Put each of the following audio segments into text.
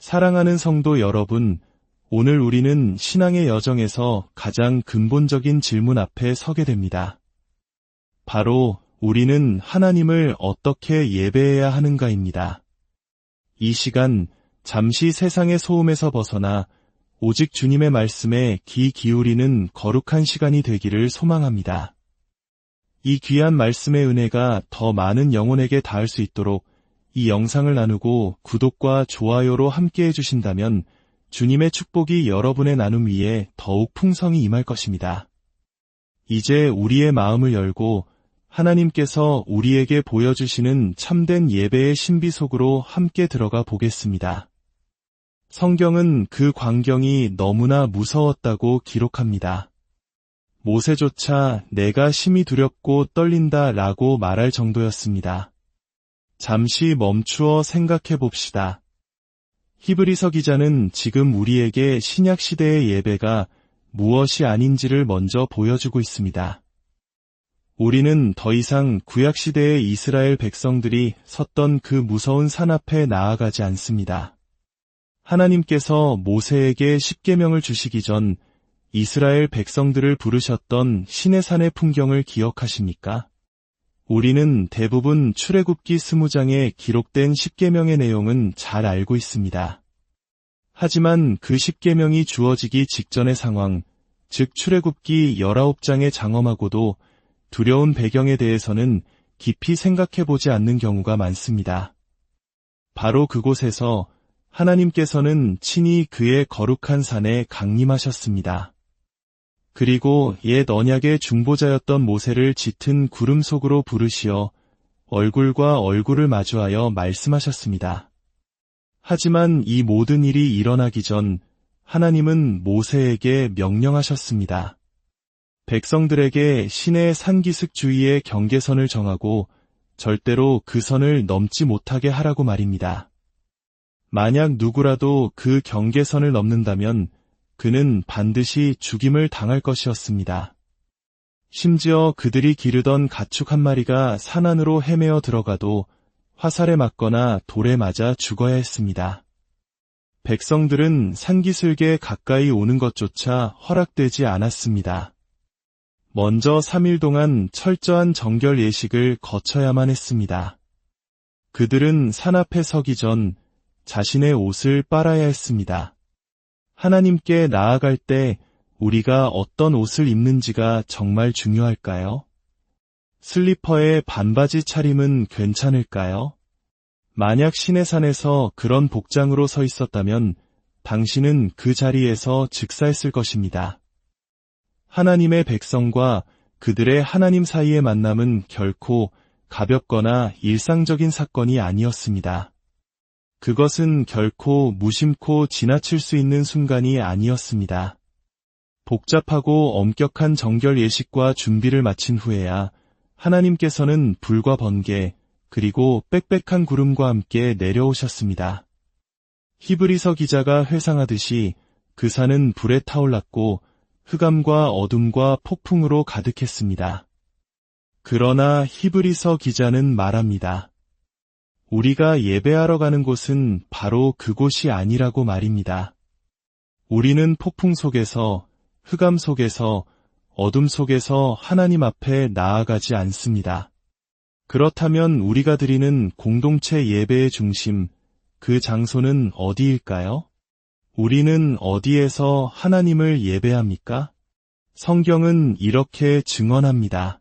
사랑하는 성도 여러분, 오늘 우리는 신앙의 여정에서 가장 근본적인 질문 앞에 서게 됩니다. 바로 우리는 하나님을 어떻게 예배해야 하는가입니다. 이 시간 잠시 세상의 소음에서 벗어나 오직 주님의 말씀에 귀 기울이는 거룩한 시간이 되기를 소망합니다. 이 귀한 말씀의 은혜가 더 많은 영혼에게 닿을 수 있도록 이 영상을 나누고 구독과 좋아요로 함께 해주신다면 주님의 축복이 여러분의 나눔 위에 더욱 풍성히 임할 것입니다. 이제 우리의 마음을 열고 하나님께서 우리에게 보여주시는 참된 예배의 신비 속으로 함께 들어가 보겠습니다. 성경은 그 광경이 너무나 무서웠다고 기록합니다. 모세조차 내가 심히 두렵고 떨린다 라고 말할 정도였습니다. 잠시 멈추어 생각해 봅시다. 히브리서 기자는 지금 우리에게 신약시대의 예배가 무엇이 아닌지를 먼저 보여주고 있습니다. 우리는 더 이상 구약시대의 이스라엘 백성들이 섰던 그 무서운 산 앞에 나아가지 않습니다. 하나님께서 모세에게 십계명을 주시기 전 이스라엘 백성들을 부르셨던 시내산의 풍경을 기억하십니까? 우리는 대부분 출애굽기 20장에 기록된 십계명의 내용은 잘 알고 있습니다. 하지만 그 십계명이 주어지기 직전의 상황, 즉 출애굽기 19장의 장엄하고도 두려운 배경에 대해서는 깊이 생각해보지 않는 경우가 많습니다. 바로 그곳에서 하나님께서는 친히 그의 거룩한 산에 강림하셨습니다. 그리고 옛 언약의 중보자였던 모세를 짙은 구름 속으로 부르시어 얼굴과 얼굴을 마주하여 말씀하셨습니다. 하지만 이 모든 일이 일어나기 전 하나님은 모세에게 명령하셨습니다. 백성들에게 시내 산기슭 주위의 경계선을 정하고 절대로 그 선을 넘지 못하게 하라고 말입니다. 만약 누구라도 그 경계선을 넘는다면 그는 반드시 죽임을 당할 것이었습니다. 심지어 그들이 기르던 가축 한 마리가 산 안으로 헤매어 들어가도 화살에 맞거나 돌에 맞아 죽어야 했습니다. 백성들은 산기슭에 가까이 오는 것조차 허락되지 않았습니다. 먼저 3일 동안 철저한 정결 예식을 거쳐야만 했습니다. 그들은 산 앞에 서기 전 자신의 옷을 빨아야 했습니다. 하나님께 나아갈 때 우리가 어떤 옷을 입는지가 정말 중요할까요? 슬리퍼에 반바지 차림은 괜찮을까요? 만약 시내산에서 그런 복장으로 서 있었다면 당신은 그 자리에서 즉사했을 것입니다. 하나님의 백성과 그들의 하나님 사이의 만남은 결코 가볍거나 일상적인 사건이 아니었습니다. 그것은 결코 무심코 지나칠 수 있는 순간이 아니었습니다. 복잡하고 엄격한 정결 예식과 준비를 마친 후에야 하나님께서는 불과 번개 그리고 빽빽한 구름과 함께 내려오셨습니다. 히브리서 기자가 회상하듯이 그 산은 불에 타올랐고 흑암과 어둠과 폭풍으로 가득했습니다. 그러나 히브리서 기자는 말합니다. 우리가 예배하러 가는 곳은 바로 그곳이 아니라고 말입니다. 우리는 폭풍 속에서, 흑암 속에서, 어둠 속에서 하나님 앞에 나아가지 않습니다. 그렇다면 우리가 드리는 공동체 예배의 중심, 그 장소는 어디일까요? 우리는 어디에서 하나님을 예배합니까? 성경은 이렇게 증언합니다.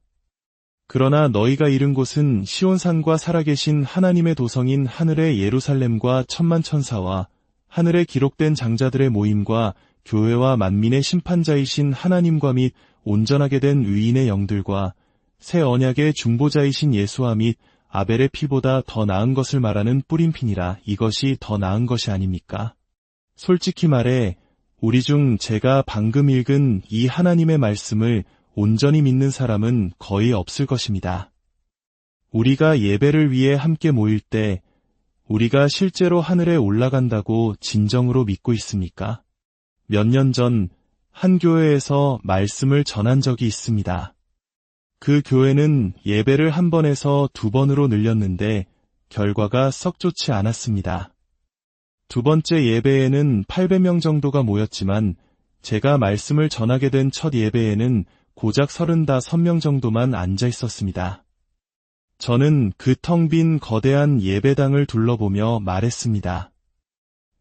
그러나 너희가 이른 곳은 시온산과 살아계신 하나님의 도성인 하늘의 예루살렘과 천만 천사와 하늘에 기록된 장자들의 모임과 교회와 만민의 심판자이신 하나님과 및 온전하게 된 의인의 영들과 새 언약의 중보자이신 예수와 및 아벨의 피보다 더 나은 것을 말하는 뿌림핀이라. 이것이 더 나은 것이 아닙니까? 솔직히 말해 우리 중 제가 방금 읽은 이 하나님의 말씀을 온전히 믿는 사람은 거의 없을 것입니다. 우리가 예배를 위해 함께 모일 때 우리가 실제로 하늘에 올라간다고 진정으로 믿고 있습니까? 몇 년 전 한 교회에서 말씀을 전한 적이 있습니다. 그 교회는 예배를 한 번에서 2번으로 늘렸는데 결과가 썩 좋지 않았습니다. 두 번째 예배에는 800명 정도가 모였지만 제가 말씀을 전하게 된 첫 예배에는 고작 35명 정도만 앉아 있었습니다. 저는 그 텅 빈 거대한 예배당을 둘러보며 말했습니다.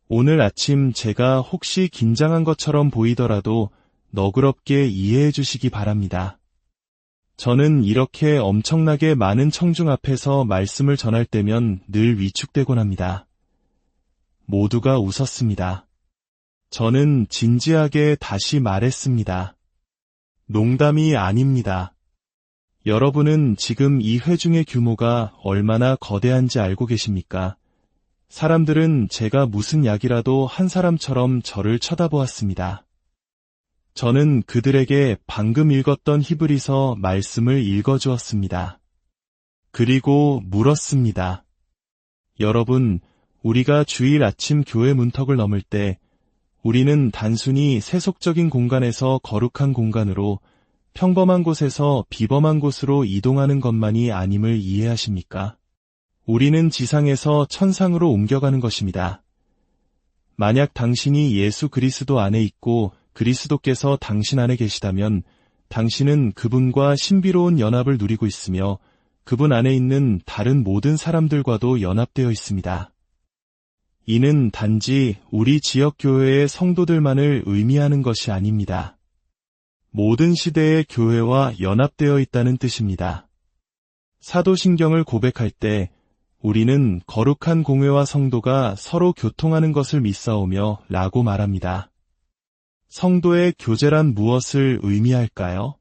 오늘 아침 제가 혹시 긴장한 것처럼 보이더라도 너그럽게 이해해 주시기 바랍니다. 저는 이렇게 엄청나게 많은 청중 앞에서 말씀을 전할 때면 늘 위축되곤 합니다. 모두가 웃었습니다. 저는 진지하게 다시 말했습니다. 농담이 아닙니다. 여러분은 지금 이 회중의 규모가 얼마나 거대한지 알고 계십니까? 사람들은 제가 무슨 약이라도 한 사람처럼 저를 쳐다보았습니다. 저는 그들에게 방금 읽었던 히브리서 말씀을 읽어주었습니다. 그리고 물었습니다. 여러분, 우리가 주일 아침 교회 문턱을 넘을 때 우리는 단순히 세속적인 공간에서 거룩한 공간으로 평범한 곳에서 비범한 곳으로 이동하는 것만이 아님을 이해하십니까? 우리는 지상에서 천상으로 옮겨가는 것입니다. 만약 당신이 예수 그리스도 안에 있고 그리스도께서 당신 안에 계시다면 당신은 그분과 신비로운 연합을 누리고 있으며 그분 안에 있는 다른 모든 사람들과도 연합되어 있습니다. 이는 단지 우리 지역교회의 성도들만을 의미하는 것이 아닙니다. 모든 시대의 교회와 연합되어 있다는 뜻입니다. 사도신경을 고백할 때 우리는 거룩한 공회와 성도가 서로 교통하는 것을 믿사오며 라고 말합니다. 성도의 교제란 무엇을 의미할까요?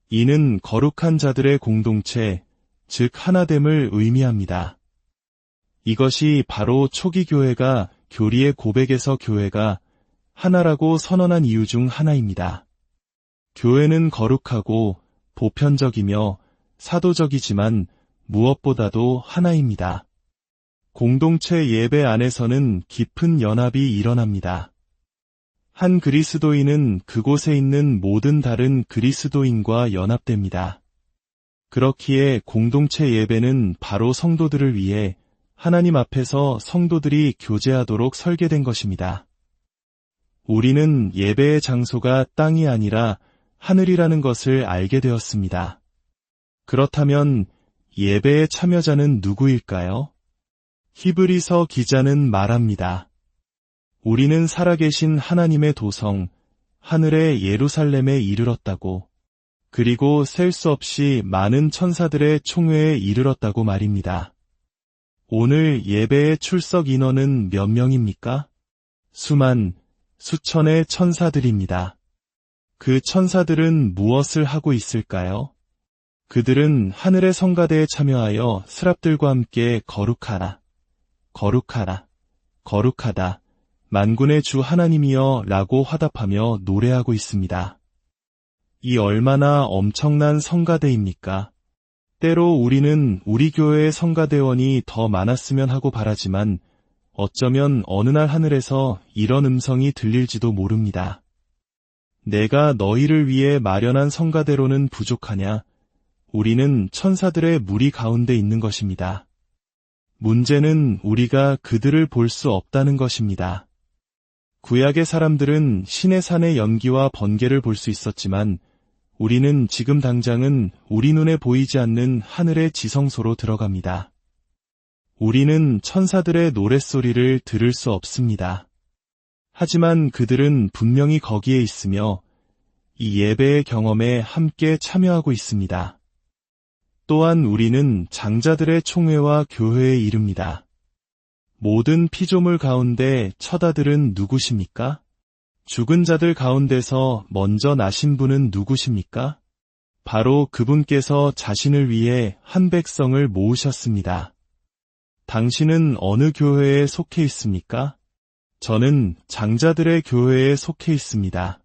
이는 거룩한 자들의 공동체, 즉 하나됨을 의미합니다. 이것이 바로 초기 교회가 교리의 고백에서 교회가 하나라고 선언한 이유 중 하나입니다. 교회는 거룩하고 보편적이며 사도적이지만 무엇보다도 하나입니다. 공동체 예배 안에서는 깊은 연합이 일어납니다. 한 그리스도인은 그곳에 있는 모든 다른 그리스도인과 연합됩니다. 그렇기에 공동체 예배는 바로 성도들을 위해 하나님 앞에서 성도들이 교제하도록 설계된 것입니다. 우리는 예배의 장소가 땅이 아니라 하늘이라는 것을 알게 되었습니다. 그렇다면 예배의 참여자는 누구일까요? 히브리서 기자는 말합니다. 우리는 살아계신 하나님의 도성, 하늘의 예루살렘에 이르렀다고, 그리고 셀 수 없이 많은 천사들의 총회에 이르렀다고 말입니다. 오늘 예배의 출석 인원은 몇 명입니까? 수천의 천사들입니다. 그 천사들은 무엇을 하고 있을까요? 그들은 하늘의 성가대에 참여하여 스랍들과 함께 거룩하라, 거룩하라, 거룩하다, 만군의 주 하나님이여 라고 화답하며 노래하고 있습니다. 이 얼마나 엄청난 성가대입니까? 때로 우리는 우리 교회의 성가대원이 더 많았으면 하고 바라지만 어쩌면 어느 날 하늘에서 이런 음성이 들릴지도 모릅니다. 내가 너희를 위해 마련한 성가대로는 부족하냐? 우리는 천사들의 무리 가운데 있는 것입니다. 문제는 우리가 그들을 볼 수 없다는 것입니다. 구약의 사람들은 신의 산의 연기와 번개를 볼 수 있었지만 우리는 지금 당장은 우리 눈에 보이지 않는 하늘의 지성소로 들어갑니다. 우리는 천사들의 노랫소리를 들을 수 없습니다. 하지만 그들은 분명히 거기에 있으며 이 예배의 경험에 함께 참여하고 있습니다. 또한 우리는 장자들의 총회와 교회에 이릅니다. 모든 피조물 가운데 첫 아들은 누구십니까? 죽은 자들 가운데서 먼저 나신 분은 누구십니까? 바로 그분께서 자신을 위해 한 백성을 모으셨습니다. 당신은 어느 교회에 속해 있습니까? 저는 장자들의 교회에 속해 있습니다.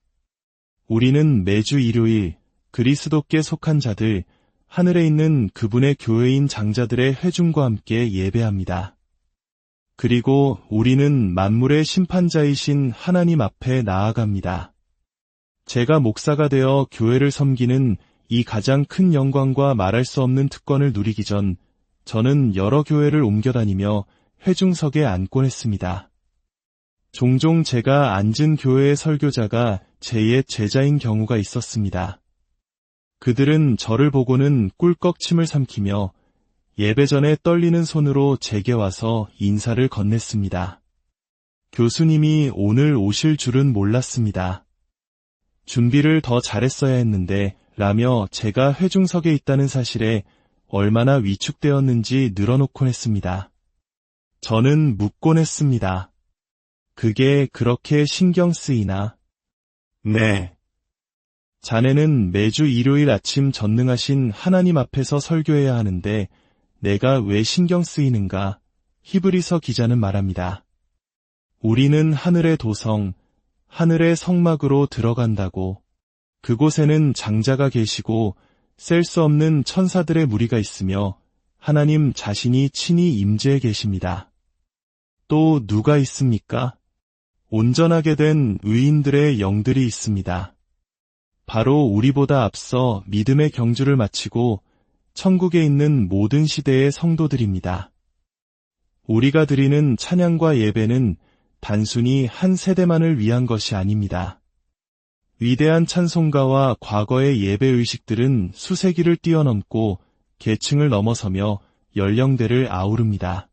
우리는 매주 일요일 그리스도께 속한 자들, 하늘에 있는 그분의 교회인 장자들의 회중과 함께 예배합니다. 그리고 우리는 만물의 심판자이신 하나님 앞에 나아갑니다. 제가 목사가 되어 교회를 섬기는 이 가장 큰 영광과 말할 수 없는 특권을 누리기 전 저는 여러 교회를 옮겨 다니며 회중석에 앉곤 했습니다. 종종 제가 앉은 교회의 설교자가 제 옛 제자인 경우가 있었습니다. 그들은 저를 보고는 꿀꺽 침을 삼키며 예배 전에 떨리는 손으로 제게 와서 인사를 건넸습니다. 교수님이 오늘 오실 줄은 몰랐습니다. 준비를 더 잘했어야 했는데 라며 제가 회중석에 있다는 사실에 얼마나 위축되었는지 늘어놓곤 했습니다. 저는 묻곤 했습니다. 그게 그렇게 신경 쓰이나? 네. 자네는 매주 일요일 아침 전능하신 하나님 앞에서 설교해야 하는데 내가 왜 신경 쓰이는가? 히브리서 기자는 말합니다. 우리는 하늘의 도성, 하늘의 성막으로 들어간다고. 그곳에는 장자가 계시고 셀 수 없는 천사들의 무리가 있으며 하나님 자신이 친히 임재해 계십니다. 또 누가 있습니까? 온전하게 된 의인들의 영들이 있습니다. 바로 우리보다 앞서 믿음의 경주를 마치고 천국에 있는 모든 시대의 성도들입니다. 우리가 드리는 찬양과 예배는 단순히 한 세대만을 위한 것이 아닙니다. 위대한 찬송가와 과거의 예배의식들은 수세기를 뛰어넘고 계층을 넘어서며 연령대를 아우릅니다.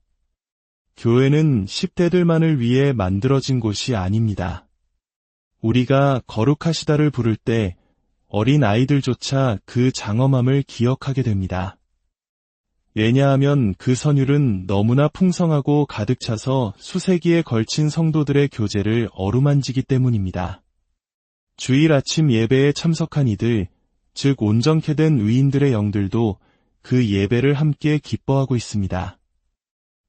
교회는 10대들만을 위해 만들어진 곳이 아닙니다. 우리가 거룩하시다를 부를 때 어린 아이들조차 그 장엄함을 기억하게 됩니다. 왜냐하면 그 선율은 너무나 풍성하고 가득 차서 수세기에 걸친 성도들의 교제를 어루만지기 때문입니다. 주일 아침 예배에 참석한 이들, 즉 온전케 된 의인들의 영들도 그 예배를 함께 기뻐하고 있습니다.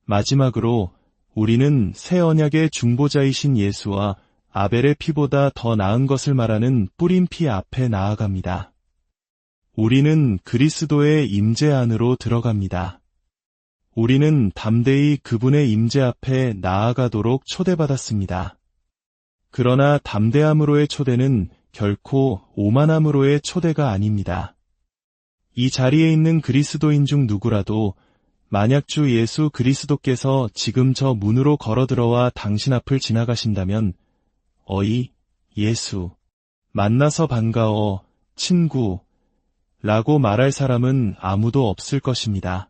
마지막으로 우리는 새 언약의 중보자이신 예수와 아벨의 피보다 더 나은 것을 말하는 뿌린 피 앞에 나아갑니다. 우리는 그리스도의 임재 안으로 들어갑니다. 우리는 담대히 그분의 임재 앞에 나아가도록 초대받았습니다. 그러나 담대함으로의 초대는 결코 오만함으로의 초대가 아닙니다. 이 자리에 있는 그리스도인 중 누구라도 만약 주 예수 그리스도께서 지금 저 문으로 걸어들어와 당신 앞을 지나가신다면 어이, 예수, 만나서 반가워, 친구, 라고 말할 사람은 아무도 없을 것입니다.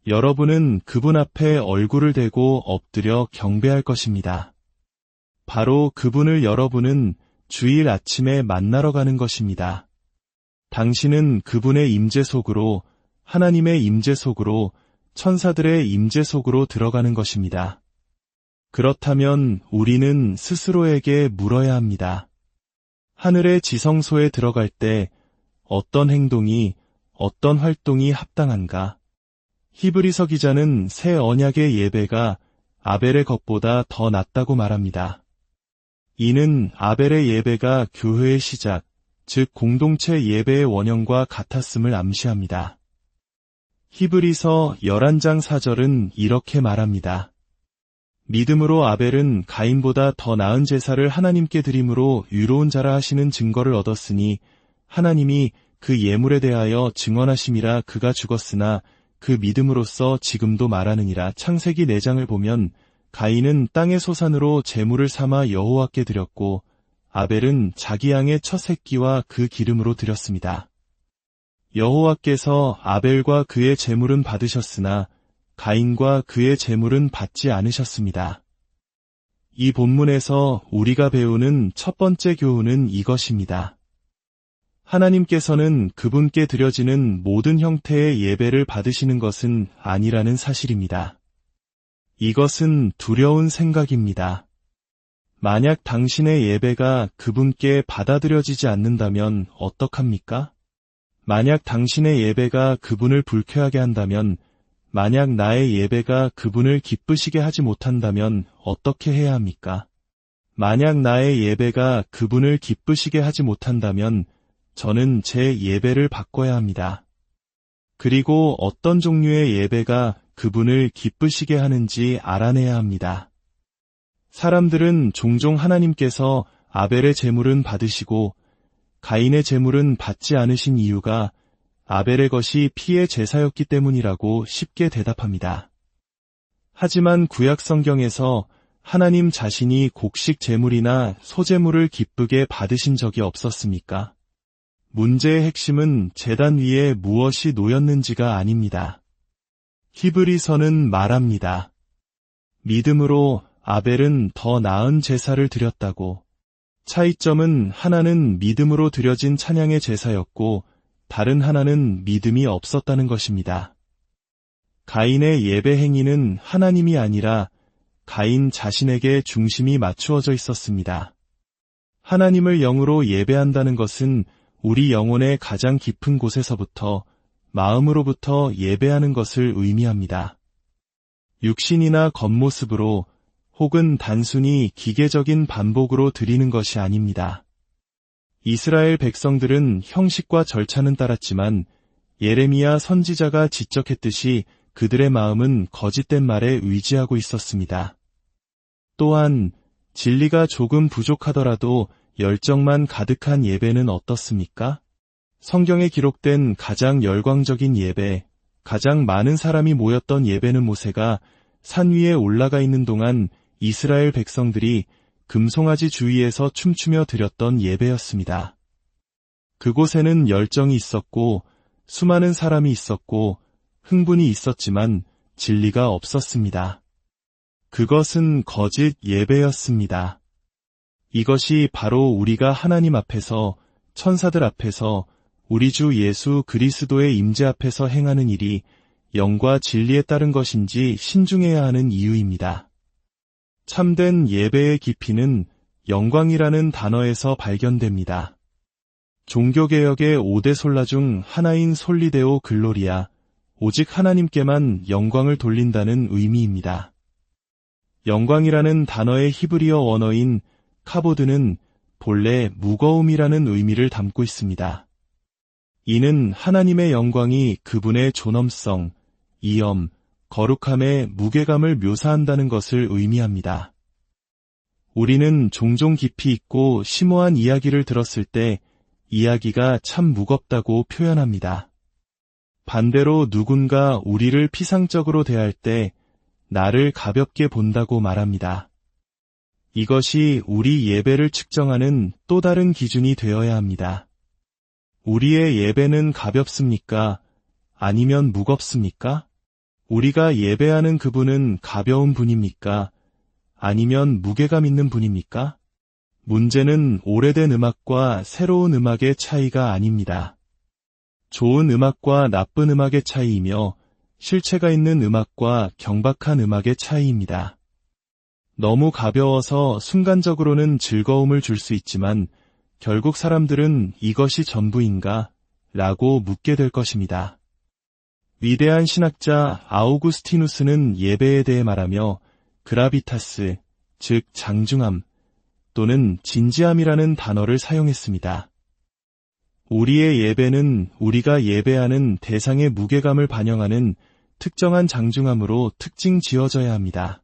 여러분은 그분 앞에 얼굴을 대고 엎드려 경배할 것입니다. 바로 그분을 여러분은 주일 아침에 만나러 가는 것입니다. 당신은 그분의 임재 속으로, 하나님의 임재 속으로, 천사들의 임재 속으로 들어가는 것입니다. 그렇다면 우리는 스스로에게 물어야 합니다. 하늘의 지성소에 들어갈 때 어떤 행동이, 어떤 활동이 합당한가? 히브리서 기자는 새 언약의 예배가 아벨의 것보다 더 낫다고 말합니다. 이는 아벨의 예배가 교회의 시작, 즉 공동체 예배의 원형과 같았음을 암시합니다. 히브리서 11장 4절은 이렇게 말합니다. 믿음으로 아벨은 가인보다 더 나은 제사를 하나님께 드림으로 의로운 자라 하시는 증거를 얻었으니 하나님이 그 예물에 대하여 증언하심이라. 그가 죽었으나 그 믿음으로써 지금도 말하느니라. 창세기 4장을 보면 가인은 땅의 소산으로 제물을 삼아 여호와께 드렸고 아벨은 자기 양의 첫 새끼와 그 기름으로 드렸습니다. 여호와께서 아벨과 그의 제물은 받으셨으나 가인과 그의 제물은 받지 않으셨습니다. 이 본문에서 우리가 배우는 첫 번째 교훈은 이것입니다. 하나님께서는 그분께 드려지는 모든 형태의 예배를 받으시는 것은 아니라는 사실입니다. 이것은 두려운 생각입니다. 만약 당신의 예배가 그분께 받아들여지지 않는다면 어떡합니까? 만약 당신의 예배가 그분을 불쾌하게 한다면, 만약 나의 예배가 그분을 기쁘시게 하지 못한다면 어떻게 해야 합니까? 만약 나의 예배가 그분을 기쁘시게 하지 못한다면 저는 제 예배를 바꿔야 합니다. 그리고 어떤 종류의 예배가 그분을 기쁘시게 하는지 알아내야 합니다. 사람들은 종종 하나님께서 아벨의 제물은 받으시고 가인의 제물은 받지 않으신 이유가 아벨의 것이 피의 제사였기 때문이라고 쉽게 대답합니다. 하지만 구약 성경에서 하나님 자신이 곡식 제물이나 소제물을 기쁘게 받으신 적이 없었습니까? 문제의 핵심은 제단 위에 무엇이 놓였는지가 아닙니다. 히브리서는 말합니다. 믿음으로 아벨은 더 나은 제사를 드렸다고. 차이점은 하나는 믿음으로 드려진 찬양의 제사였고 다른 하나는 믿음이 없었다는 것입니다. 가인의 예배 행위는 하나님이 아니라 가인 자신에게 중심이 맞추어져 있었습니다. 하나님을 영으로 예배한다는 것은 우리 영혼의 가장 깊은 곳에서부터 마음으로부터 예배하는 것을 의미합니다. 육신이나 겉모습으로 혹은 단순히 기계적인 반복으로 드리는 것이 아닙니다. 이스라엘 백성들은 형식과 절차는 따랐지만 예레미야 선지자가 지적했듯이 그들의 마음은 거짓된 말에 의지하고 있었습니다. 또한 진리가 조금 부족하더라도 열정만 가득한 예배는 어떻습니까? 성경에 기록된 가장 열광적인 예배, 가장 많은 사람이 모였던 예배는 모세가 산 위에 올라가 있는 동안 이스라엘 백성들이 금송아지 주위에서 춤추며 드렸던 예배였습니다. 그곳에는 열정이 있었고 수많은 사람이 있었고 흥분이 있었지만 진리가 없었습니다. 그것은 거짓 예배였습니다. 이것이 바로 우리가 하나님 앞에서, 천사들 앞에서, 우리 주 예수 그리스도의 임재 앞에서 행하는 일이 영과 진리에 따른 것인지 신중해야 하는 이유입니다. 참된 예배의 깊이는 영광이라는 단어에서 발견됩니다. 종교개혁의 5대 솔라 중 하나인 솔리데오 글로리아, 오직 하나님께만 영광을 돌린다는 의미입니다. 영광이라는 단어의 히브리어 원어인 카보드는 본래 무거움이라는 의미를 담고 있습니다. 이는 하나님의 영광이 그분의 존엄성, 이엄, 거룩함의 무게감을 묘사한다는 것을 의미합니다. 우리는 종종 깊이 있고 심오한 이야기를 들었을 때 이야기가 참 무겁다고 표현합니다. 반대로 누군가 우리를 피상적으로 대할 때 나를 가볍게 본다고 말합니다. 이것이 우리 예배를 측정하는 또 다른 기준이 되어야 합니다. 우리의 예배는 가볍습니까? 아니면 무겁습니까? 우리가 예배하는 그분은 가벼운 분입니까? 아니면 무게감 있는 분입니까? 문제는 오래된 음악과 새로운 음악의 차이가 아닙니다. 좋은 음악과 나쁜 음악의 차이이며 실체가 있는 음악과 경박한 음악의 차이입니다. 너무 가벼워서 순간적으로는 즐거움을 줄 수 있지만 결국 사람들은 이것이 전부인가? 라고 묻게 될 것입니다. 위대한 신학자 아우구스티누스는 예배에 대해 말하며 그라비타스, 즉 장중함 또는 진지함이라는 단어를 사용했습니다. 우리의 예배는 우리가 예배하는 대상의 무게감을 반영하는 특정한 장중함으로 특징 지어져야 합니다.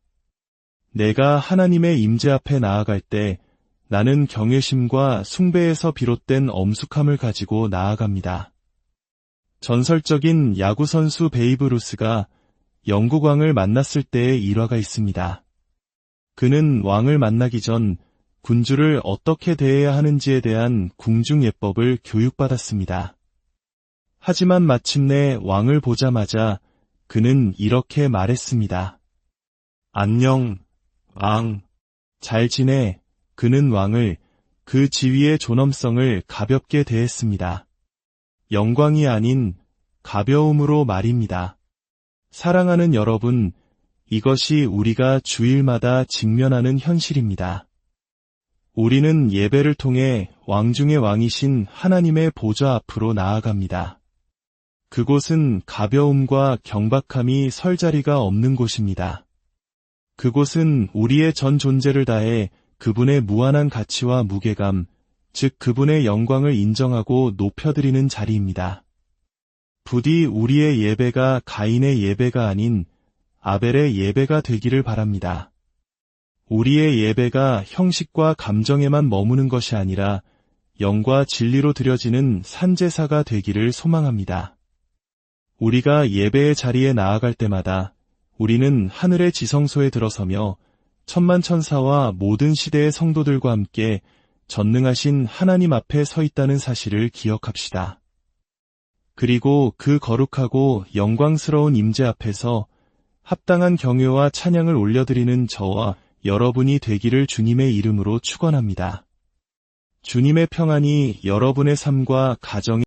내가 하나님의 임재 앞에 나아갈 때 나는 경외심과 숭배에서 비롯된 엄숙함을 가지고 나아갑니다. 전설적인 야구선수 베이브 루스가 영국 왕을 만났을 때의 일화가 있습니다. 그는 왕을 만나기 전 군주를 어떻게 대해야 하는지에 대한 궁중 예법을 교육받았습니다. 하지만 마침내 왕을 보자마자 그는 이렇게 말했습니다. 안녕, 왕. 잘 지내. 그는 왕을, 그 지위의 존엄성을 가볍게 대했습니다. 영광이 아닌 가벼움으로 말입니다. 사랑하는 여러분, 이것이 우리가 주일마다 직면하는 현실입니다. 우리는 예배를 통해 왕 중의 왕이신 하나님의 보좌 앞으로 나아갑니다. 그곳은 가벼움과 경박함이 설 자리가 없는 곳입니다. 그곳은 우리의 전 존재를 다해 그분의 무한한 가치와 무게감, 즉 그분의 영광을 인정하고 높여드리는 자리입니다. 부디 우리의 예배가 가인의 예배가 아닌 아벨의 예배가 되기를 바랍니다. 우리의 예배가 형식과 감정에만 머무는 것이 아니라 영과 진리로 드려지는 산제사가 되기를 소망합니다. 우리가 예배의 자리에 나아갈 때마다 우리는 하늘의 지성소에 들어서며 천만천사와 모든 시대의 성도들과 함께 전능하신 하나님 앞에 서 있다는 사실을 기억합시다. 그리고 그 거룩하고 영광스러운 임재 앞에서 합당한 경외와 찬양을 올려드리는 저와 여러분이 되기를 주님의 이름으로 축원합니다. 주님의 평안이 여러분의 삶과 가정에